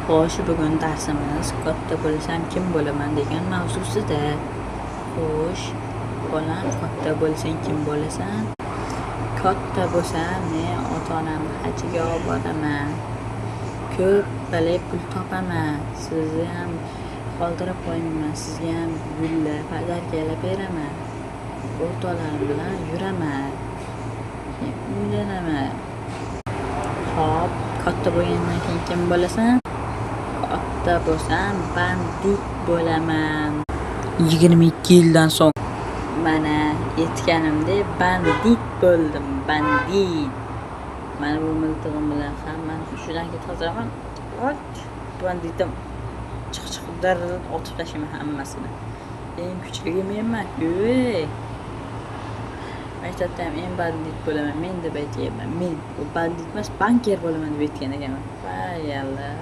Xo'sh, bugun darsimiz katta bo'lsam kim bo'laman degan mavzusida. Xo'sh, bolam, katta bo'lsang kim bo'lasan? Katta bo'lsam men ota-onamni hajga olib boraman. Ko'p balay pul topaman. Sizni ham qoldirib qo'ymayman. Sizga ham gullar, pazarkalar beraman. O'rtoqlarim bilan yuraman. Uylanaman. Xo'p, katta bo'lgandan keyin kim bo'lasan? Katta bo'lsam bandit bo'laman. 22 yildan so'ng mana yetganimda bandit bo'ldim, bandit. Mana bu miltig'im bilan hammani hushidan ketkaziraman. Banditim. Chiq darrov otib tashlayman hammasini. Eng kuchli menman. Maktabda ham eng bandit bo'laman men deb aytyapman. Men u bandit emas, banker bo'laman deb aytgan ekanman. Vay Allah.